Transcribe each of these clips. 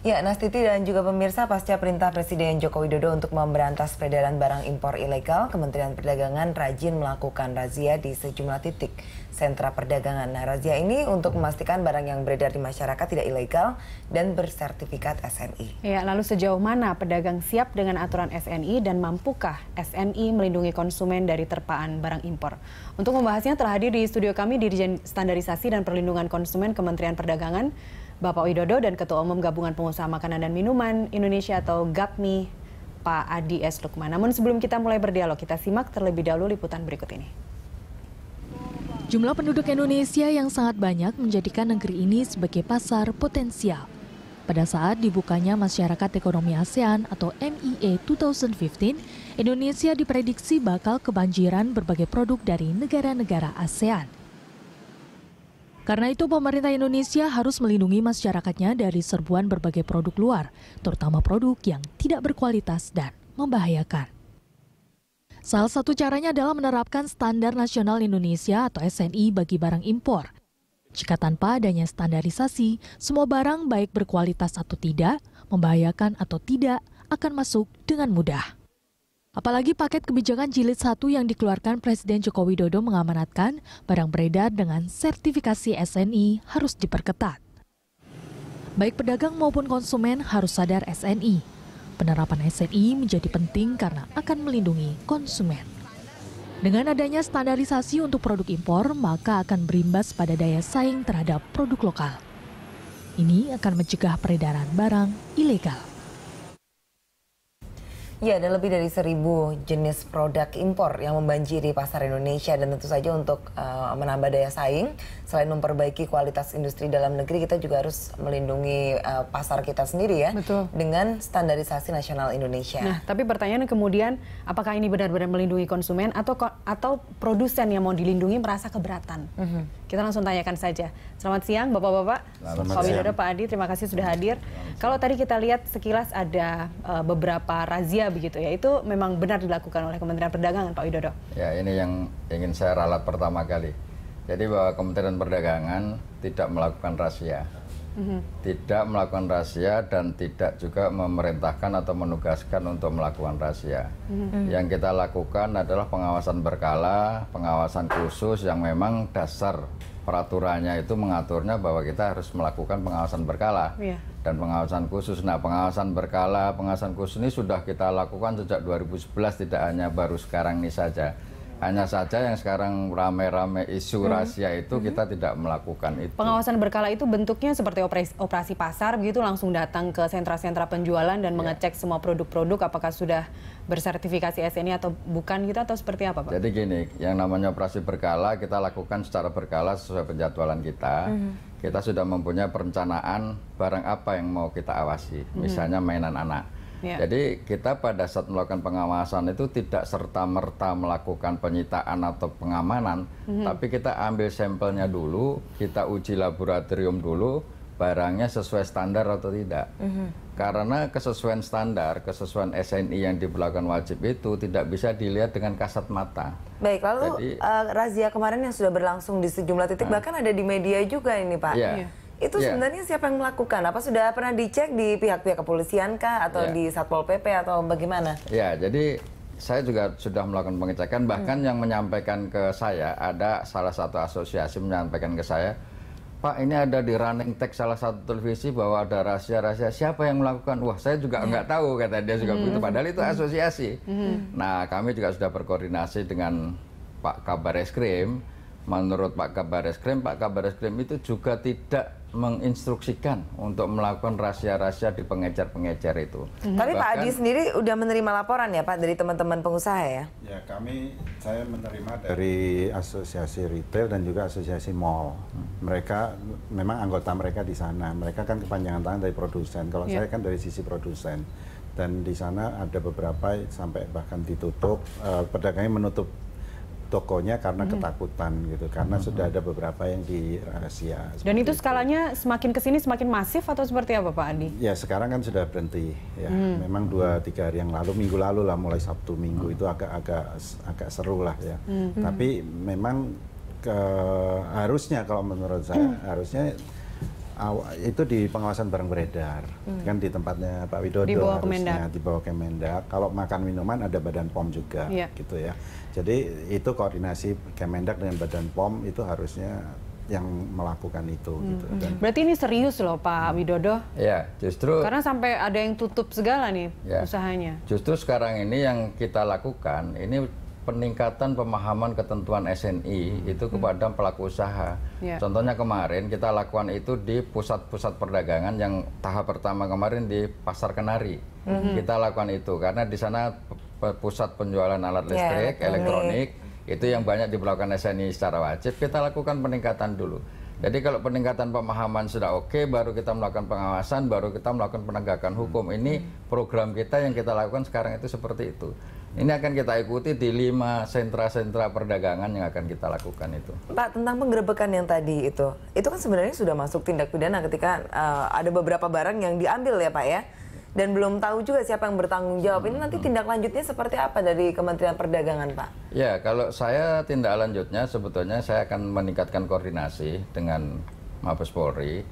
Ya, Nastiti dan juga pemirsa, pasca perintah Presiden Joko Widodo untuk memberantas peredaran barang impor ilegal, Kementerian Perdagangan rajin melakukan razia di sejumlah titik sentra perdagangan. Nah, razia ini untuk memastikan barang yang beredar di masyarakat tidak ilegal dan bersertifikat SNI. Ya, lalu sejauh mana pedagang siap dengan aturan SNI dan mampukah SNI melindungi konsumen dari terpaan barang impor? Untuk membahasnya telah hadir di studio kami Dirjen Standarisasi dan Perlindungan Konsumen Kementerian Perdagangan, Bapak Widodo, dan Ketua Umum Gabungan Pengusaha Makanan dan Minuman Indonesia atau GAPMI, Pak Adi S. Lukman. Namun sebelum kita mulai berdialog, kita simak terlebih dahulu liputan berikut ini. Jumlah penduduk Indonesia yang sangat banyak menjadikan negeri ini sebagai pasar potensial. Pada saat dibukanya Masyarakat Ekonomi ASEAN atau MEA 2015, Indonesia diprediksi bakal kebanjiran berbagai produk dari negara-negara ASEAN. Karena itu, pemerintah Indonesia harus melindungi masyarakatnya dari serbuan berbagai produk luar, terutama produk yang tidak berkualitas dan membahayakan. Salah satu caranya adalah menerapkan Standar Nasional Indonesia atau SNI bagi barang impor. Jika tanpa adanya standarisasi, semua barang baik berkualitas atau tidak, membahayakan atau tidak, akan masuk dengan mudah. Apalagi paket kebijakan jilid 1 yang dikeluarkan Presiden Joko Widodo mengamanatkan barang beredar dengan sertifikasi SNI harus diperketat. Baik pedagang maupun konsumen harus sadar SNI. Penerapan SNI menjadi penting karena akan melindungi konsumen. Dengan adanya standarisasi untuk produk impor, maka akan berimbas pada daya saing terhadap produk lokal. Ini akan mencegah peredaran barang ilegal. Ya, ada lebih dari 1.000 jenis produk impor yang membanjiri pasar Indonesia, dan tentu saja untuk menambah daya saing, selain memperbaiki kualitas industri dalam negeri, kita juga harus melindungi pasar kita sendiri ya. Betul. Dengan standarisasi nasional Indonesia. Nah, tapi pertanyaan kemudian, apakah ini benar-benar melindungi konsumen atau produsen yang mau dilindungi merasa keberatan? Kita langsung tanyakan saja. Selamat siang Bapak-Bapak, Pak Widodo, Pak Adi, terima kasih sudah hadir. Kalau tadi kita lihat sekilas ada beberapa razia begitu ya, itu memang benar dilakukan oleh Kementerian Perdagangan, Pak Widodo? Ya, ini yang ingin saya ralat pertama kali. Jadi bahwa Kementerian Perdagangan tidak melakukan razia. Tidak melakukan razia dan tidak juga memerintahkan atau menugaskan untuk melakukan razia. Yang kita lakukan adalah pengawasan berkala, pengawasan khusus yang memang dasar peraturannya itu mengaturnya bahwa kita harus melakukan pengawasan berkala dan pengawasan khusus. Nah, pengawasan berkala, pengawasan khusus ini sudah kita lakukan sejak 2011, tidak hanya baru sekarang ini saja. Hanya saja yang sekarang rame-rame isu rahasia itu kita tidak melakukan itu. Pengawasan berkala itu bentuknya seperti operasi pasar begitu, langsung datang ke sentra-sentra penjualan dan mengecek semua produk-produk apakah sudah bersertifikasi SNI atau bukan gitu, atau seperti apa, Pak? Jadi gini, yang namanya operasi berkala kita lakukan secara berkala sesuai penjadwalan kita. Kita sudah mempunyai perencanaan barang apa yang mau kita awasi, misalnya mainan anak. Jadi kita pada saat melakukan pengawasan itu tidak serta-merta melakukan penyitaan atau pengamanan, tapi kita ambil sampelnya dulu, kita uji laboratorium dulu, barangnya sesuai standar atau tidak. Karena kesesuaian standar, kesesuaian SNI yang diberlakukan wajib itu tidak bisa dilihat dengan kasat mata. Baik, lalu razia kemarin yang sudah berlangsung di sejumlah titik, bahkan ada di media juga ini, Pak. Itu sebenarnya siapa yang melakukan? Apa sudah pernah dicek di pihak-pihak kepolisian kah? Atau di Satpol PP atau bagaimana? Ya, jadi saya juga sudah melakukan pengecekan. Bahkan yang menyampaikan ke saya, ada salah satu asosiasi menyampaikan ke saya, Pak, ini ada di running text salah satu televisi bahwa ada rahasia-rahasia. Siapa yang melakukan? Wah, saya juga nggak tahu, kata dia juga begitu. Padahal itu asosiasi. Nah, kami juga sudah berkoordinasi dengan Pak Kabar Eskrim. Menurut Pak Kabar Eskrim itu juga tidak menginstruksikan untuk melakukan rahasia-rahasia di pengecer-pengecer itu. Tapi Pak Adi sendiri udah menerima laporan ya, Pak, dari teman-teman pengusaha ya? Ya, saya menerima dari asosiasi retail dan juga asosiasi mall. Mereka memang anggota mereka di sana. Mereka kan kepanjangan tangan dari produsen. Kalau saya kan dari sisi produsen. Dan di sana ada beberapa sampai bahkan ditutup, pedagangnya menutup tokonya karena ketakutan gitu, karena sudah ada beberapa yang dirahasia. Dan itu skalanya semakin kesini semakin masif atau seperti apa, Pak Adi? Ya, sekarang kan sudah berhenti ya. Memang 2-3 hari yang lalu, minggu lalu lah, mulai Sabtu Minggu itu agak seru lah ya. Tapi memang harusnya kalau menurut saya harusnya Itu di pengawasan barang beredar, kan di tempatnya Pak Widodo di bawah harusnya di bawah Kemendak. Kalau makan minuman ada Badan POM juga, gitu ya. Jadi itu koordinasi Kemendak dengan Badan POM itu harusnya yang melakukan itu. Gitu. Berarti ini serius loh Pak Widodo? Ya, justru karena sampai ada yang tutup segala nih usahanya. Justru sekarang ini yang kita lakukan ini peningkatan pemahaman ketentuan SNI itu kepada pelaku usaha. Contohnya kemarin kita lakukan itu di pusat-pusat perdagangan yang tahap pertama kemarin di Pasar Kenari. Kita lakukan itu karena di sana pusat penjualan alat listrik, elektronik, itu yang banyak diberlakukan SNI secara wajib. Kita lakukan peningkatan dulu. Jadi kalau peningkatan pemahaman sudah oke, baru kita melakukan pengawasan, baru kita melakukan penegakan hukum. Ini program kita yang kita lakukan sekarang itu seperti itu. Ini akan kita ikuti di 5 sentra-sentra perdagangan yang akan kita lakukan itu. Pak, tentang penggerebekan yang tadi itu kan sebenarnya sudah masuk tindak pidana ketika ada beberapa barang yang diambil ya Pak ya? Dan belum tahu juga siapa yang bertanggung jawab. Ini nanti tindak lanjutnya seperti apa dari Kementerian Perdagangan, Pak? Ya, kalau saya tindak lanjutnya sebetulnya saya akan meningkatkan koordinasi dengan Mabes Polri.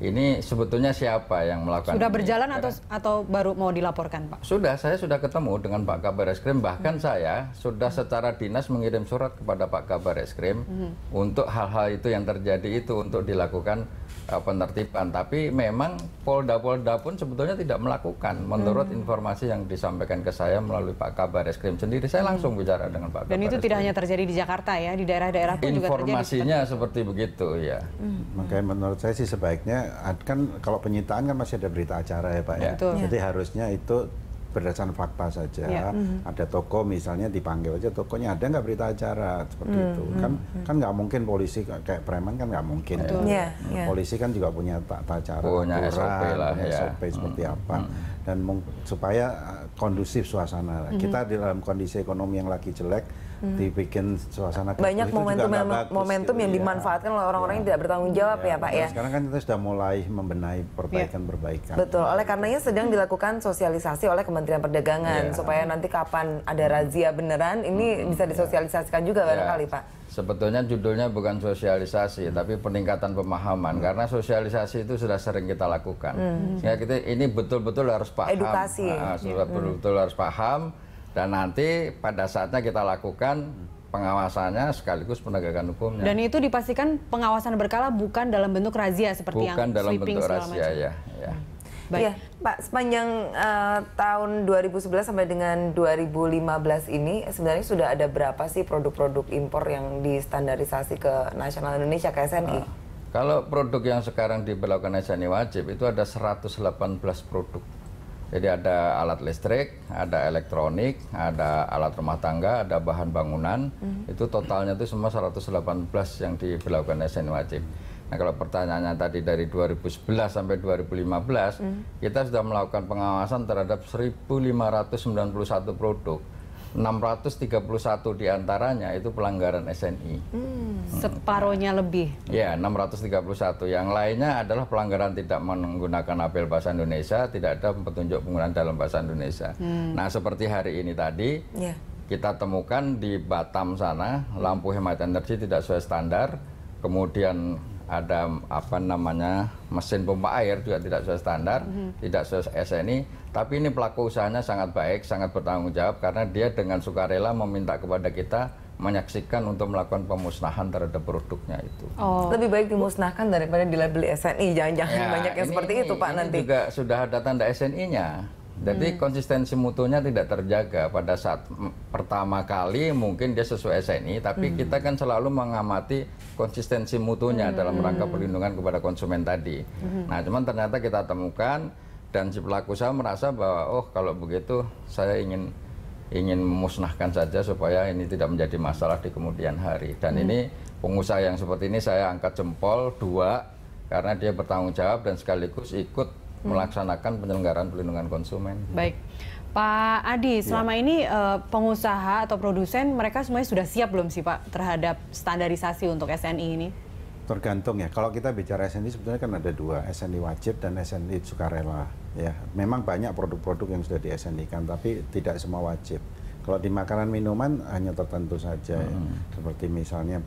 Ini sebetulnya siapa yang melakukan Sudah ini? berjalan atau baru mau dilaporkan, Pak? Saya sudah ketemu dengan Pak Kabar Eskrim. Bahkan saya sudah secara dinas mengirim surat kepada Pak Kabar Eskrim untuk hal-hal itu yang terjadi itu untuk dilakukan penertiban. Tapi memang Polda-Polda pun sebetulnya tidak melakukan menurut informasi yang disampaikan ke saya melalui Pak Kabar Eskrim sendiri. Saya langsung bicara dengan Pak Kabar Dan itu Eskrim. tidak hanya terjadi di Jakarta ya, di daerah-daerah pun juga terjadi. Informasinya seperti begitu ya. Makanya menurut saya sih sebaiknya kan kalau penyitaan kan masih ada berita acara ya Pak ya. Jadi harusnya itu berdasarkan fakta saja. Ada toko misalnya dipanggil aja tokonya, ada nggak berita acara seperti itu. Kan nggak mungkin polisi kayak preman kan nggak mungkin. Polisi kan juga punya tata cara, punya SOP lah ya. SOP seperti apa. Dan supaya kondusif suasana. Kita di dalam kondisi ekonomi yang lagi jelek, dibikin suasana banyak momentum yang dimanfaatkan oleh orang-orang yang tidak bertanggung jawab ya Pak ya. Sekarang kan kita sudah mulai membenahi perbaikan-perbaikan. Betul, oleh karenanya sedang dilakukan sosialisasi oleh Kementerian Perdagangan supaya nanti kapan ada razia beneran ini bisa disosialisasikan juga barangkali Pak. Sebetulnya judulnya bukan sosialisasi, tapi peningkatan pemahaman. Karena sosialisasi itu sudah sering kita lakukan. Sehingga kita ini betul-betul harus paham. Edukasi. Betul-betul harus paham. Dan nanti pada saatnya kita lakukan pengawasannya sekaligus penegakan hukumnya. Dan itu dipastikan pengawasan berkala bukan dalam bentuk razia seperti yang dalam sweeping bentuk segala razia ya. Baik. Ya, Pak, sepanjang tahun 2011 sampai dengan 2015 ini sebenarnya sudah ada berapa sih produk-produk impor yang distandarisasi ke nasional Indonesia ke SNI? Kalau produk yang sekarang diberlakukan SNI wajib itu ada 118 produk. Jadi ada alat listrik, ada elektronik, ada alat rumah tangga, ada bahan bangunan. Itu totalnya itu semua 118 yang diberlakukan SNI wajib. Nah kalau pertanyaannya tadi dari 2011 sampai 2015, kita sudah melakukan pengawasan terhadap 1.591 produk. 631 diantaranya itu pelanggaran SNI. Separohnya lebih. Ya, 631. Yang lainnya adalah pelanggaran tidak menggunakan label bahasa Indonesia, tidak ada petunjuk penggunaan dalam bahasa Indonesia. Nah, seperti hari ini tadi, kita temukan di Batam sana, lampu hemat energi tidak sesuai standar, kemudian ada mesin pompa air juga tidak sesuai standar, tidak sesuai SNI. Tapi ini pelaku usahanya sangat baik, sangat bertanggung jawab karena dia dengan sukarela meminta kepada kita menyaksikan untuk melakukan pemusnahan terhadap produknya itu. Lebih baik dimusnahkan daripada dilabeli SNI. Jangan-jangan banyak yang seperti itu Pak nanti. Ini juga sudah ada tanda SNI-nya. Jadi konsistensi mutunya tidak terjaga. Pada saat pertama kali mungkin dia sesuai SNI, tapi kita kan selalu mengamati konsistensi mutunya dalam rangka perlindungan kepada konsumen tadi. Nah, cuman ternyata kita temukan dan si pelaku usaha merasa bahwa kalau begitu saya ingin memusnahkan saja supaya ini tidak menjadi masalah di kemudian hari. Dan ini pengusaha yang seperti ini saya angkat jempol 2 karena dia bertanggung jawab dan sekaligus ikut melaksanakan penyelenggaraan perlindungan konsumen. Baik, Pak Adi, selama ini pengusaha atau produsen mereka semuanya sudah siap belum sih Pak terhadap standarisasi untuk SNI ini? Tergantung ya. Kalau kita bicara SNI sebetulnya kan ada 2, SNI wajib dan SNI sukarela. Ya, memang banyak produk-produk yang sudah di SNI kan, tapi tidak semua wajib. Kalau di makanan minuman hanya tertentu saja, ya. Seperti misalnya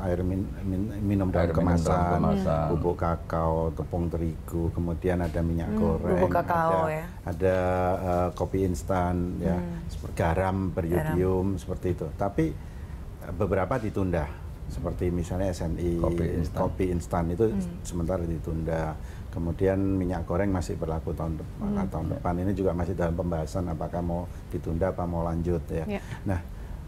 air minum dalam kemasan, bubuk kakao, tepung terigu, kemudian ada minyak goreng, bubuk kakao, ada kopi instan, ya, garam beriodium seperti itu. Tapi beberapa ditunda, seperti misalnya SNI, kopi instan itu sementara ditunda. Kemudian minyak goreng masih berlaku tahun depan. Ini juga masih dalam pembahasan apakah mau ditunda apa mau lanjut, ya. Nah,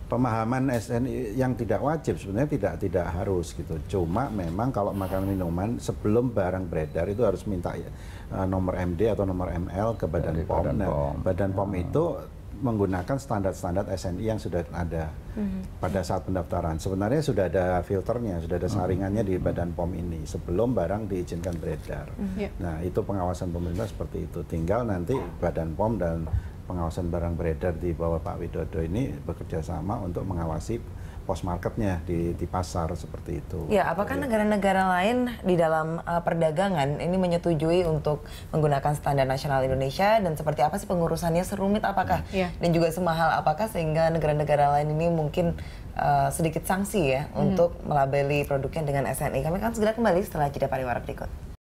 pemahaman SNI yang tidak wajib sebenarnya tidak harus gitu. Cuma memang kalau makanan minuman sebelum barang beredar itu harus minta nomor MD atau nomor ML ke Badan POM. Nah, Badan POM itu menggunakan standar-standar SNI yang sudah ada pada saat pendaftaran. Sebenarnya sudah ada filternya, sudah ada saringannya di Badan POM ini sebelum barang diizinkan beredar. Nah, itu pengawasan pemerintah seperti itu. Tinggal nanti Badan POM dan pengawasan barang beredar di bawah Pak Widodo ini bekerja sama untuk mengawasi post marketnya di pasar seperti itu. Ya, apakah negara-negara lain di dalam perdagangan ini menyetujui untuk menggunakan standar nasional Indonesia, dan seperti apa sih pengurusannya, serumit apakah dan juga semahal apakah sehingga negara-negara lain ini mungkin sedikit sanksi ya untuk melabeli produknya dengan SNI? Kami akan segera kembali setelah jeda pariwara berikut.